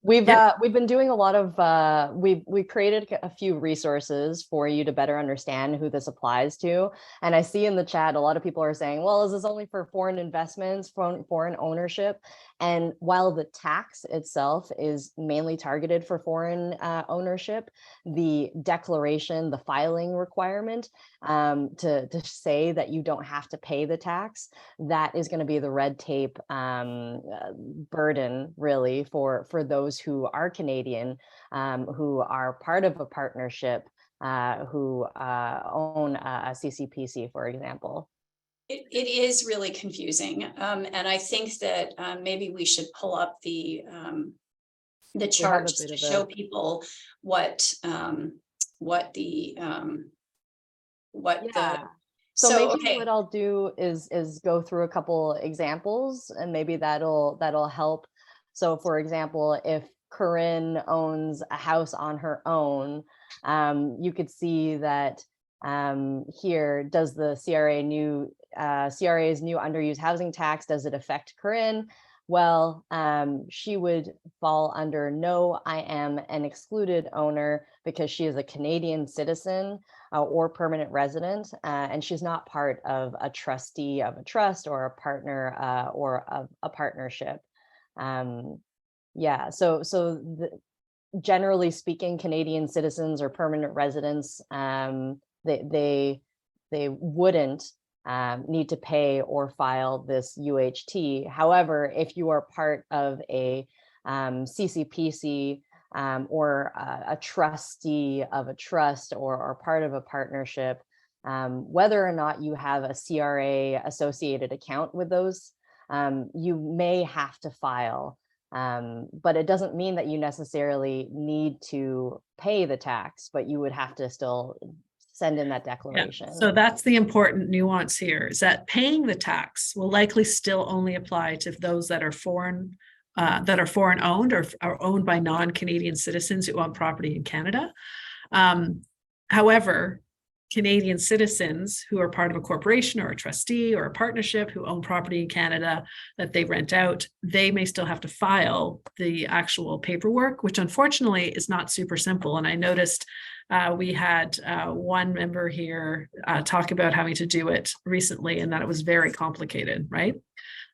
We've been doing a lot of we created a few resources for you to better understand who this applies to. And I see in the chat a lot of people are saying, well, is this only for foreign investments, foreign ownership? And while the tax itself is mainly targeted for foreign ownership, the declaration, the filing requirement to say that you don't have to pay the tax, that is going to be the red tape burden, really, for those who are Canadian, who are part of a partnership, who own a CCPC, for example. It is really confusing, and I think that maybe we should pull up the charts to show people what So maybe what I'll do is go through a couple examples, and maybe that'll help. So, for example, if Corinne owns a house on her own, you could see that here, does the CRA's new underused housing tax, does it affect Corinne? Well, she would fall under no, I am an excluded owner, because she is a Canadian citizen or permanent resident, and she's not part of a trustee of a trust or a partner or of a partnership. Yeah, generally speaking, Canadian citizens or permanent residents, they wouldn't need to pay or file this UHT. However, if you are part of a CCPC or a trustee of a trust or part of a partnership, whether or not you have a CRA associated account with those, you may have to file. But it doesn't mean that you necessarily need to pay the tax, but you would have to still send in that declaration. Yeah. So that's the important nuance here, is that paying the tax will likely still only apply to those that are foreign owned or are owned by non-Canadian citizens who own property in Canada. However, Canadian citizens who are part of a corporation or a trustee or a partnership who own property in Canada that they rent out, they may still have to file the actual paperwork, which unfortunately is not super simple. And I noticed we had one member here talk about having to do it recently and that it was very complicated, right?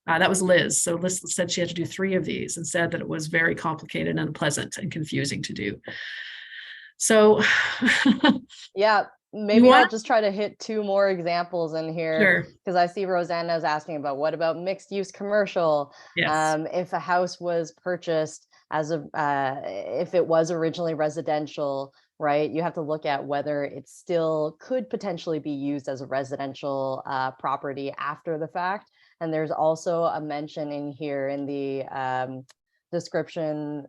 That was Liz. So Liz said she had to do 3 of these and said that it was very complicated and unpleasant and confusing to do. So yeah. maybe want- I'll just try to hit two more examples in here, Sure. because I see Rosanna is asking about what about mixed use commercial? Yes. If a house was purchased as a, if it was originally residential, right? You have to look at whether it still could potentially be used as a residential property after the fact. And there's also a mention in here in the description.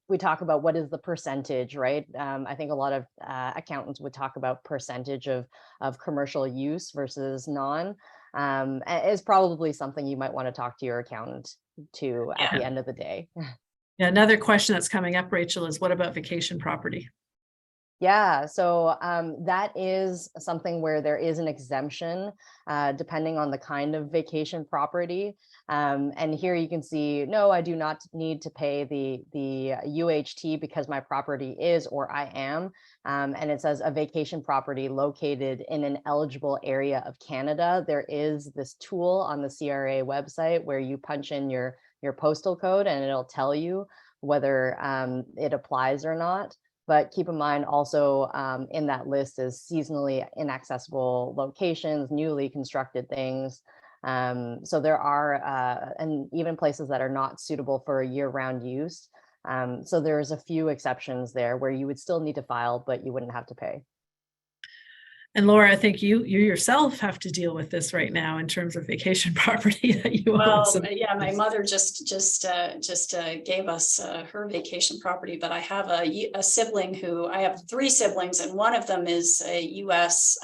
We talk about what is the percentage, right? I think a lot of accountants would talk about percentage of commercial use versus non. Is probably something you might want to talk to your accountant to at the end of the day. Yeah, another question that's coming up, Rachel, is what about vacation property? Yeah, so that is something where there is an exemption depending on the kind of vacation property. And here you can see, no, I do not need to pay the UHT because my property is or I am. And it says a vacation property located in an eligible area of Canada. There is this tool on the CRA website where you punch in your postal code and it'll tell you whether it applies or not. But keep in mind also in that list is seasonally inaccessible locations, newly constructed things. So there are, and even places that are not suitable for year-round use. So there's a few exceptions there where you would still need to file, but you wouldn't have to pay. And Laura, I think you yourself have to deal with this right now in terms of vacation property that you own. So yeah, my mother just gave us her vacation property, but I have a sibling who, I have 3 siblings, and one of them is a US,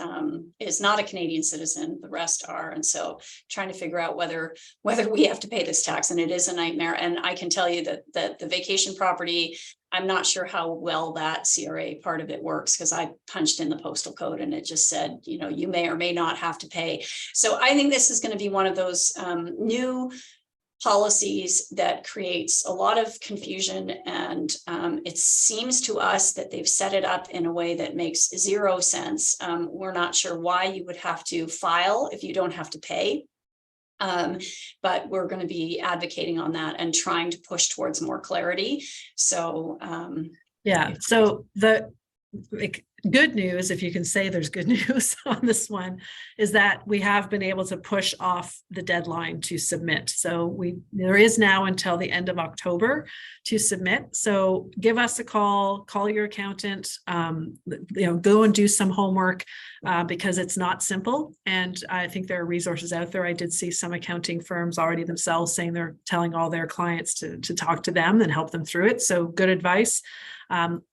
is not a Canadian citizen. The rest are, and so trying to figure out whether we have to pay this tax, and it is a nightmare. And I can tell you that the vacation property, I'm not sure how well that CRA part of it works, because I punched in the postal code and it just said, you know, you may or may not have to pay. So I think this is going to be one of those new policies that creates a lot of confusion. And it seems to us that they've set it up in a way that makes 0 sense. We're not sure why you would have to file if you don't have to pay. But we're going to be advocating on that and trying to push towards more clarity. So yeah, so the good news, if you can say there's good news on this one, is that we have been able to push off the deadline to submit. So there is now until the end of October to submit. So give us a call your accountant, go and do some homework because it's not simple. And I think there are resources out there. I did see some accounting firms already themselves saying they're telling all their clients to talk to them and help them through it. So good advice.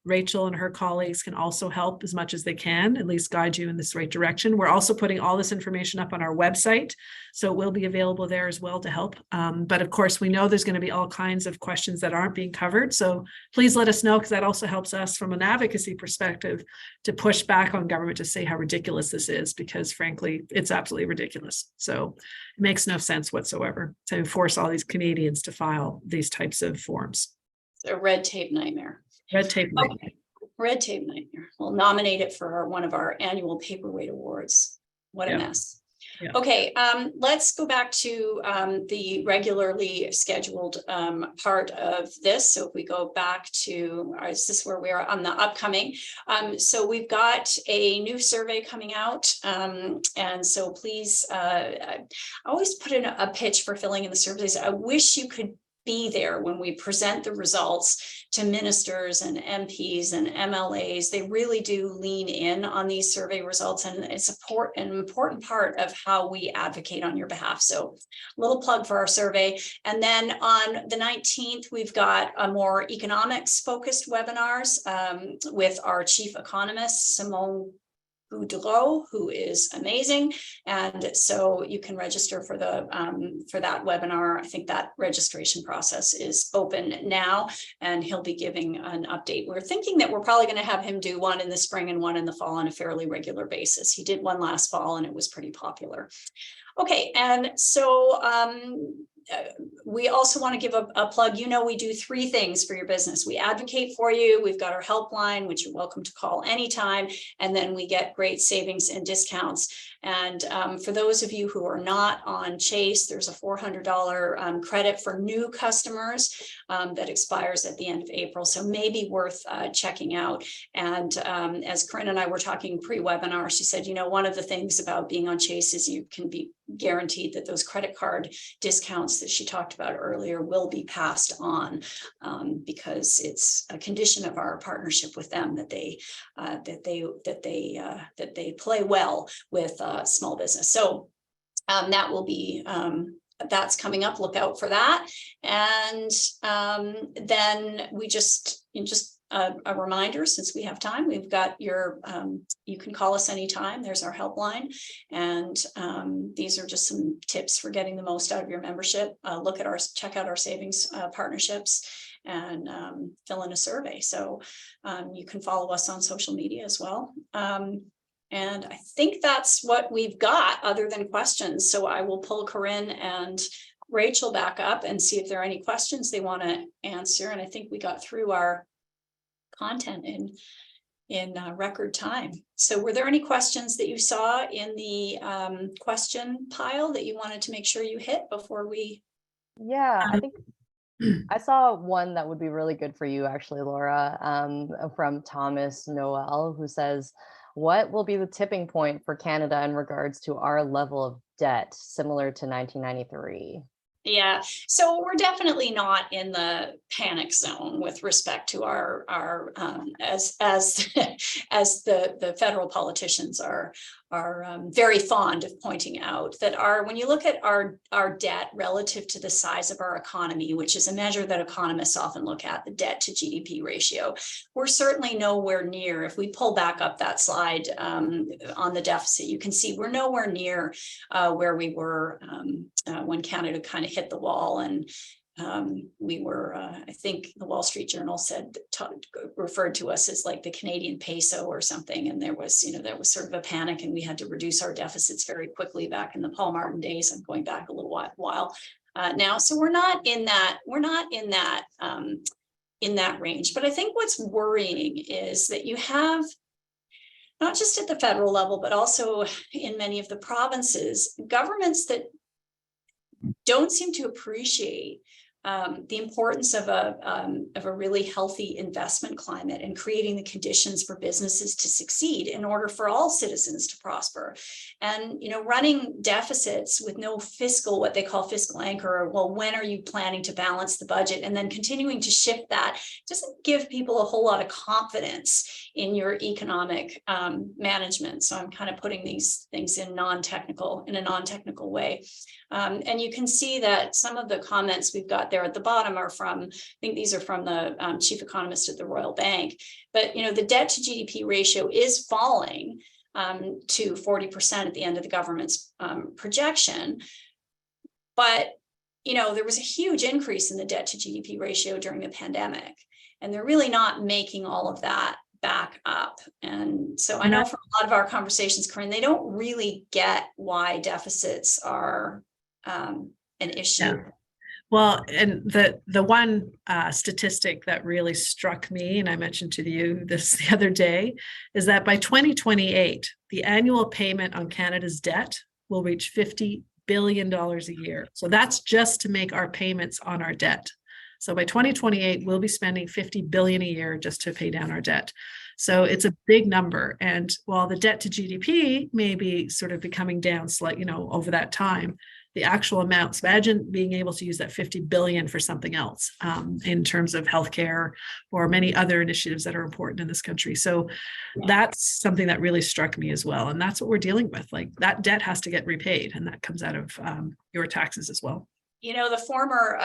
Rachel and her colleagues can also help as much as they can, at least guide you in this right direction. We're also putting all this information up on our website, so it will be available there as well to help. But of course, we know there's going to be all kinds of questions that aren't being covered. So please let us know, because that also helps us from an advocacy perspective to push back on government to say how ridiculous this is, because frankly, it's absolutely ridiculous. So it makes no sense whatsoever to force all these Canadians to file these types of forms. it's a red tape nightmare. Red tape. Okay. Red tape nightmare. We'll nominate it for one of our annual paperweight awards. What a mess. Yeah. Okay, let's go back to the regularly scheduled part of this. So if we go back to, is this where we are on the upcoming? So we've got a new survey coming out. And so please, I always put in a pitch for filling in the surveys. I wish you could be there when we present the results to ministers and MPs and MLAs. They really do lean in on these survey results, and it's an important part of how we advocate on your behalf. So a little plug for our survey. And then on the 19th, we've got a more economics focused webinars with our chief economist, Simone Boudreau, who is amazing. And so you can register for that webinar. I think that registration process is open now, and he'll be giving an update. We're thinking that we're probably going to have him do one in the spring and one in the fall on a fairly regular basis. He did one last fall and it was pretty popular. Okay, and so we also want to give a plug. You know, we do 3 things for your business. We advocate for you. We've got our helpline, which you're welcome to call anytime. And then we get great savings and discounts. And for those of you who are not on Chase, there's a $400 credit for new customers that expires at the end of April. So maybe worth checking out. And as Corinne and I were talking pre-webinar, she said, you know, one of the things about being on Chase is you can be guaranteed that those credit card discounts that she talked about earlier will be passed on, because it's a condition of our partnership with them that they play well with small business. So that will be that's coming up. Look out for that. And then we just a reminder, since we have time, we've got your, you can call us anytime. There's our helpline. And these are just some tips for getting the most out of your membership. Check out our savings partnerships and fill in a survey. So you can follow us on social media as well. And I think that's what we've got other than questions. So I will pull Corinne and Rachel back up and see if there are any questions they want to answer. And I think we got through our content in record time. So were there any questions that you saw in the question pile that you wanted to make sure you hit before we? Yeah, I think I saw one that would be really good for you actually, Laura, from Thomas Noel, who says, what will be the tipping point for Canada in regards to our level of debt similar to 1993? Yeah, so we're definitely not in the panic zone with respect to our as the federal politicians are very fond of pointing out that when you look at our debt relative to the size of our economy, which is a measure that economists often look at, the debt to GDP ratio, we're certainly nowhere near. If we pull back up that slide on the deficit, you can see we're nowhere near where we were when Canada kind of hit the wall. And we were, I think the Wall Street Journal referred to us as like the Canadian peso or something. And there was sort of a panic, and we had to reduce our deficits very quickly back in the Paul Martin days. I'm going back a little while now. So we're not in that range. But I think what's worrying is that you have, not just at the federal level, but also in many of the provinces, governments that don't seem to appreciate the importance of a really healthy investment climate and creating the conditions for businesses to succeed in order for all citizens to prosper. And, running deficits with no what they call fiscal anchor, or, well, when are you planning to balance the budget? And then continuing to shift that doesn't give people a whole lot of confidence in your economic management. So I'm kind of putting these things in a non-technical way. And you can see that some of the comments we've got there at the bottom are from, I think these are from the chief economist at the Royal Bank. But, the debt to GDP ratio is falling to 40% at the end of the government's projection. But, there was a huge increase in the debt to GDP ratio during the pandemic, and they're really not making all of that back up. And so I know from a lot of our conversations, Corinne, they don't really get why deficits are an issue. Yeah. Well, and the one statistic that really struck me, and I mentioned to you this the other day, is that by 2028, the annual payment on Canada's debt will reach $50 billion a year. So that's just to make our payments on our debt. So by 2028, we'll be spending $50 billion a year just to pay down our debt. So it's a big number. And while the debt to GDP may be sort of becoming down slightly, over that time, the actual amounts, imagine being able to use that 50 billion for something else in terms of healthcare or many other initiatives that are important in this country. So that's something that really struck me as well. And that's what we're dealing with. Like, that debt has to get repaid, and that comes out of your taxes as well. The former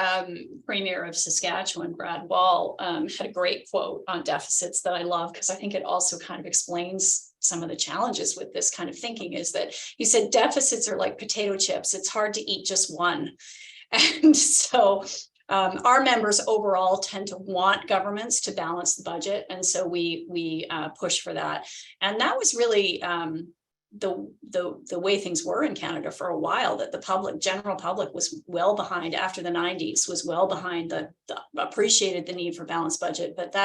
premier of Saskatchewan, Brad Wall, had a great quote on deficits that I love, because I think it also kind of explains some of the challenges with this kind of thinking. Is that he said deficits are like potato chips. It's hard to eat just one. And so our members overall tend to want governments to balance the budget. And so we push for that. And that was really the way things were in Canada for a while, that the general public was well behind after the 90s, was well behind appreciated the need for balanced budget, but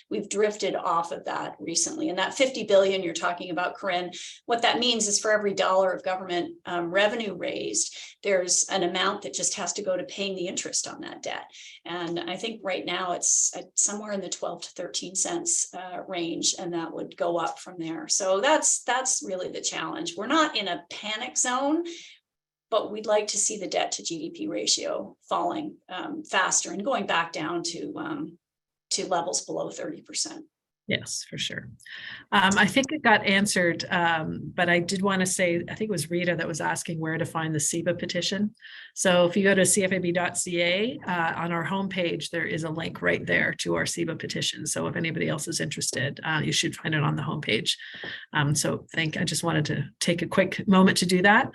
we've drifted off of that recently. And that 50 billion you're talking about, Corinne, what that means is for every dollar of government revenue raised, there's an amount that just has to go to paying the interest on that debt. And I think right now it's somewhere in the 12 to 13 cents range, and that would go up from there. So that's really the challenge. We're not in a panic zone, but we'd like to see the debt to GDP ratio falling faster and going back down to levels below 30%. Yes, for sure. I think it got answered, but I did want to say, I think it was Rita that was asking where to find the CFIB petition. So if you go to CFIB-FCEI on our homepage, there is a link right there to our CFIB petition. So if anybody else is interested, you should find it on the homepage. I just wanted to take a quick moment to do that.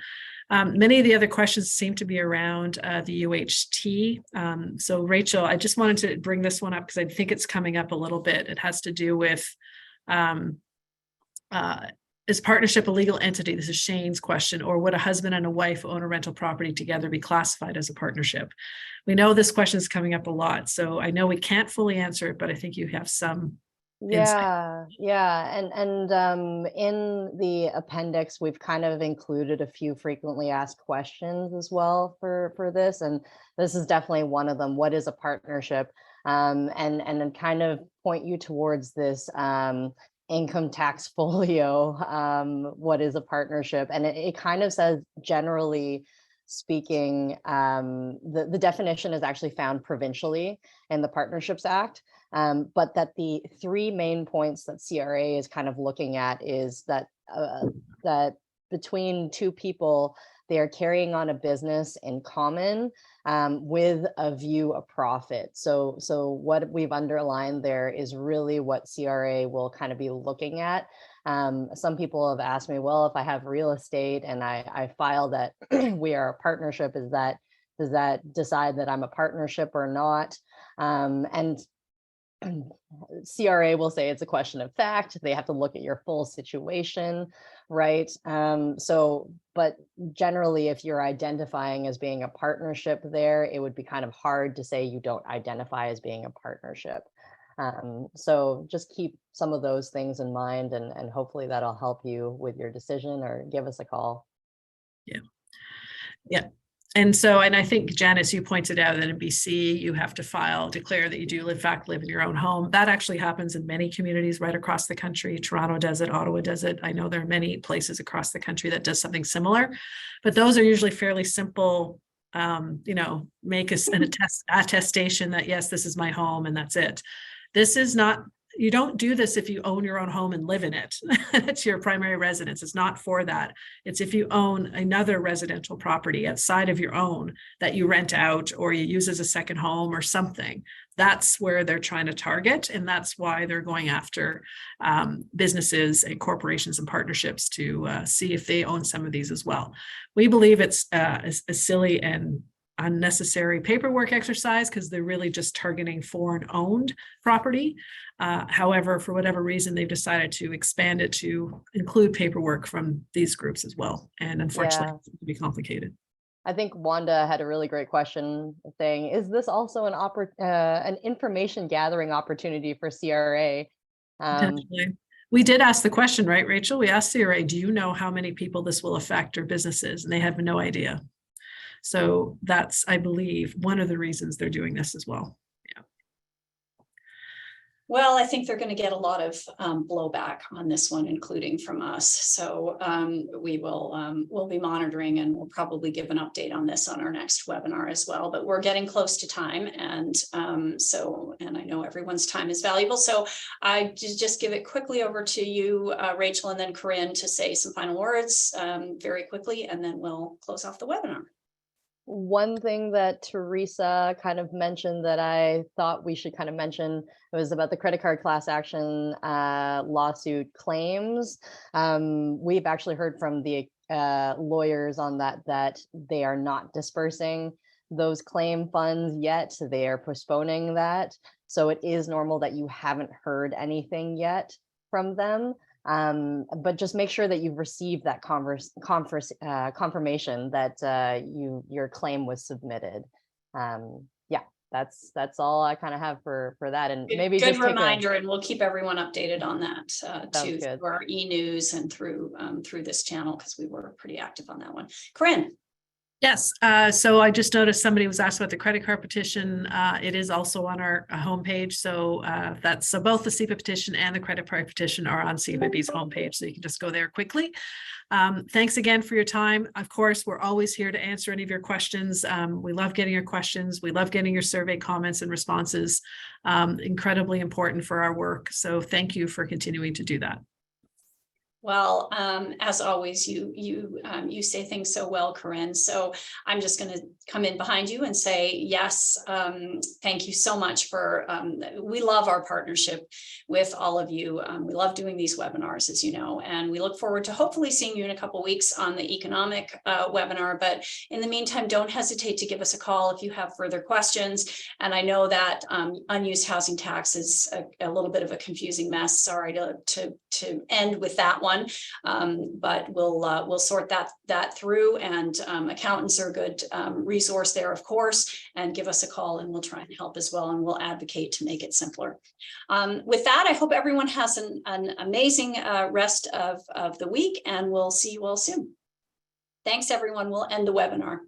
Many of the other questions seem to be around the UHT. So Rachel, I just wanted to bring this one up because I think it's coming up a little bit. It has to do with, is partnership a legal entity? This is Shane's question. Or would a husband and a wife own a rental property together be classified as a partnership? We know this question is coming up a lot. So I know we can't fully answer it, but I think you have some insight. Yeah. And in the appendix, we've kind of included a few frequently asked questions as well for this. And this is definitely one of them. What is a partnership? And then kind of point you towards this income tax folio. What is a partnership? And it kind of says, generally speaking, the definition is actually found provincially in the Partnerships Act. But that the three main points that CRA is kind of looking at is that that between two people, they are carrying on a business in common with a view of profit. So what we've underlined there is really what CRA will kind of be looking at. Some people have asked me, well, if I have real estate and I file that we are a partnership, does that decide that I'm a partnership or not? And CRA will say it's a question of fact. They have to look at your full situation, right? But generally, if you're identifying as being a partnership there, it would be kind of hard to say you don't identify as being a partnership. So just keep some of those things in mind, and hopefully that'll help you with your decision, or give us a call. Yeah. And I think, Janice, you pointed out that in BC, you have to declare that you do in fact live in your own home. That actually happens in many communities right across the country. Toronto does it, Ottawa does it. I know there are many places across the country that does something similar, but those are usually fairly simple, make an attestation that, yes, this is my home and that's it. This is not, you don't do this if you own your own home and live in it. It's your primary residence. It's not for that. It's if you own another residential property outside of your own that you rent out or you use as a second home or something. That's where they're trying to target. And that's why they're going after businesses and corporations and partnerships to see if they own some of these as well. We believe it's a silly and unnecessary paperwork exercise because they're really just targeting foreign owned property. However, for whatever reason, they've decided to expand it to include paperwork from these groups as well. And unfortunately, it's going to be complicated. I think Wanda had a really great question saying, is this also an information gathering opportunity for CRA? We did ask the question, right, Rachel? We asked CRA, do you know how many people this will affect or businesses? And they have no idea. So that's, I believe, one of the reasons they're doing this as well. Yeah. Well, I think they're going to get a lot of blowback on this one, including from us. So we'll be monitoring, and we'll probably give an update on this on our next webinar as well. But we're getting close to time, and I know everyone's time is valuable. So I just give it quickly over to you, Rachel, and then Corinne to say some final words very quickly, and then we'll close off the webinar. One thing that Teresa kind of mentioned that I thought we should kind of mention was about the credit card class action lawsuit claims. We've actually heard from the lawyers on that they are not dispersing those claim funds yet. So they are postponing that. So it is normal that you haven't heard anything yet from them. But just make sure that you've received that confirmation that your claim was submitted. Yeah, that's all I kind of have for that. And maybe Good just reminder, and we'll keep everyone updated on that too, good. through our e-news and through this channel, because we were pretty active on that one. Corinne. Yes, so I just noticed somebody was asked about the credit card petition. It is also on our homepage. So so both the CFIB petition and the credit card petition are on CFIB's homepage. So you can just go there quickly. Thanks again for your time. Of course, we're always here to answer any of your questions. We love getting your questions. We love getting your survey comments and responses. Incredibly important for our work. So thank you for continuing to do that. Well, as always, you say things so well, Corinne. So I'm just going to come in behind you and say, yes, thank you so much for, we love our partnership with all of you. We love doing these webinars, as you know, and we look forward to hopefully seeing you in a couple of weeks on the economic webinar. But in the meantime, don't hesitate to give us a call if you have further questions. And I know that unused housing tax is a little bit of a confusing mess. Sorry to end with that one. But we'll sort that through, and accountants are a good resource there, of course, and give us a call and we'll try and help as well, and we'll advocate to make it simpler. With that, I hope everyone has an amazing rest of the week, and we'll see you all soon. Thanks, everyone. We'll end the webinar.